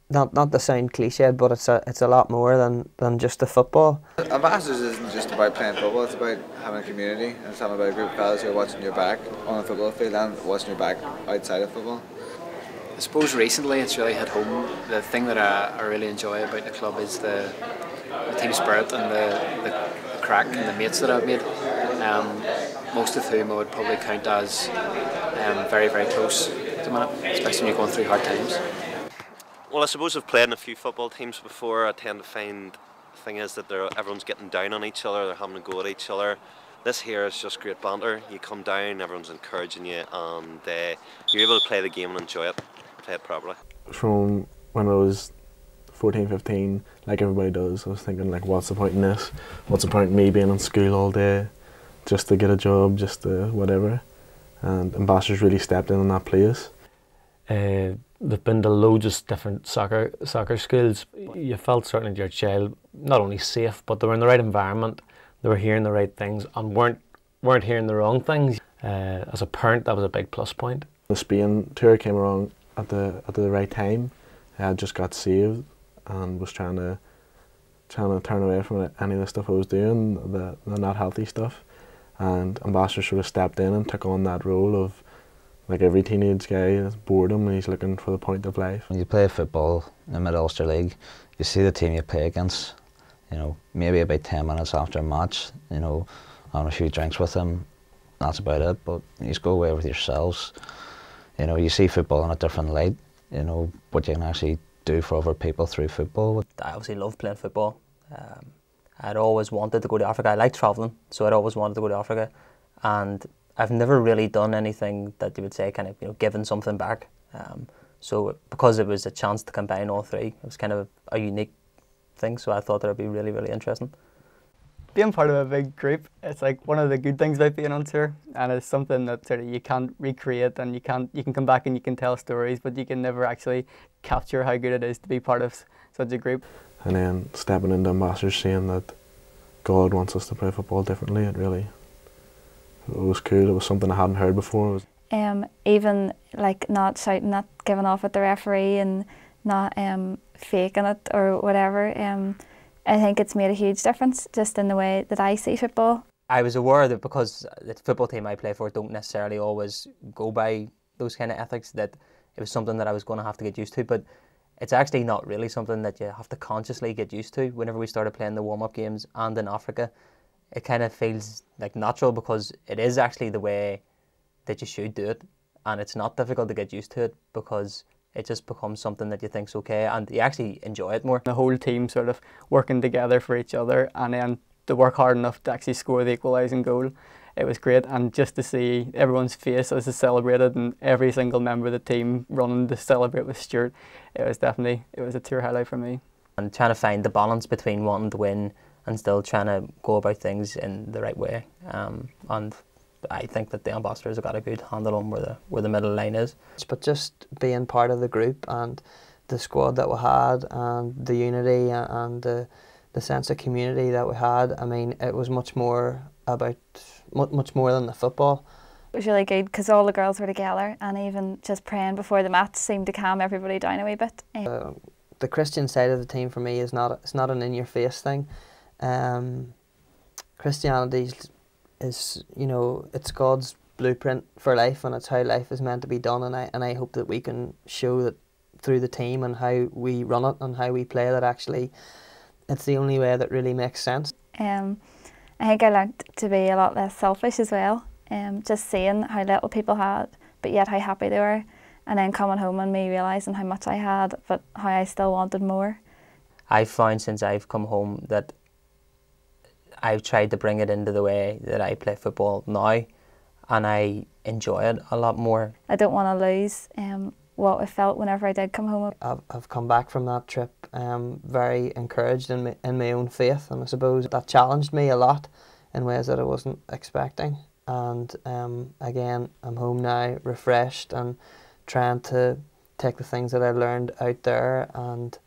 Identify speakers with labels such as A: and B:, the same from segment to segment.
A: not to sound cliched, but it's a lot more than just the football.
B: Ambassadors isn't just about playing football, it's about having a community, and it's having about a group of fellas who are watching your back on the football field and watching your back outside of football.
C: I suppose recently it's really hit home. The thing that I really enjoy about the club is the team spirit and the crack and the mates that I've made, most of whom I would probably count as very, very close at the minute, especially when you're going through hard times.
D: Well, I suppose I've played in a few football teams before. I tend to find the thing is that everyone's getting down on each other, they're having a go at each other. This here is just great banter. You come down, everyone's encouraging you, and you're able to play the game and enjoy it, play it properly.
E: From when I was 14, 15, like everybody does, I was thinking, like, what's the point in this? What's the point in me being in school all day just to get a job, just to whatever? And Ambassadors really stepped in that place.
F: They've been to loads of different soccer schools. You felt certainly your child not only safe, but they were in the right environment. They were hearing the right things and weren't hearing the wrong things. As a parent, that was a big plus point.
E: The Spain tour came along at the right time. I had just got saved and was trying to turn away from any of the stuff I was doing, the not healthy stuff. And Ambassador sort of stepped in and took on that role of, like every teenage guy, is boredom and he's looking for the point of life.
G: When you play football in the Mid-Ulster League, you see the team you play against, you know, maybe about 10 minutes after a match, you know, having a few drinks with them, that's about it. But you just go away with yourselves, you know, you see football in a different light, you know, what you can actually do for other people through football.
H: I obviously love playing football. I'd always wanted to go to Africa. I like travelling, so I'd always wanted to go to Africa. And I've never really done anything that you would say kind of, you know, giving something back. So because it was a chance to combine all three, it was kind of a unique thing, so I thought that would be really, really interesting.
I: Being part of a big group, it's like one of the good things about being on tour, and it's something that sort of you can't recreate, and you can come back and you can tell stories, but you can never actually capture how good it is to be part of such a group.
E: And then stepping into Ambassadors, seeing that God wants us to play football differently, it was cool. It was something I hadn't heard before.
J: Even like not shouting, not giving off at the referee and not faking it or whatever. I think it's made a huge difference just in the way that I see football.
H: I was aware that because the football team I play for don't necessarily always go by those kind of ethics, that it was something that I was going to have to get used to, but it's actually not really something that you have to consciously get used to. Whenever we started playing the warm-up games and in Africa, it kind of feels like natural because it is actually the way that you should do it, and it's not difficult to get used to it because it just becomes something that you think's okay and you actually enjoy it more.
I: The whole team sort of working together for each other, and then to work hard enough to actually score the equalising goal. It was great, and just to see everyone's face as they celebrated and every single member of the team running to celebrate with Stuart, it was a tour highlight for me.
H: And trying to find the balance between wanting to win and still trying to go about things in the right way. And I think that the Ambassadors have got a good handle on where the middle line is.
A: But just being part of the group and the squad that we had and the unity and the sense of community that we had, I mean, it was much more than the football.
J: It was really good because all the girls were together, and even just praying before the match seemed to calm everybody down a wee bit.
A: The Christian side of the team for me is not an in-your-face thing. Christianity is, you know, it's God's blueprint for life, and it's how life is meant to be done, and I hope that we can show that through the team and how we run it and how we play, that actually it's the only way that really makes sense.
J: I think I learned to be a lot less selfish as well, just seeing how little people had but yet how happy they were, and then coming home and me realising how much I had but how I still wanted more.
H: I've found since I've come home that I've tried to bring it into the way that I play football now, and I enjoy it a lot more.
J: I don't want to lose what I felt whenever I did come home.
A: I've come back from that trip very encouraged in my own faith, and I suppose that challenged me a lot in ways that I wasn't expecting. And again, I'm home now, refreshed, and trying to take the things that I learned out there and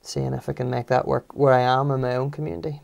A: seeing if I can make that work where I am in my own community.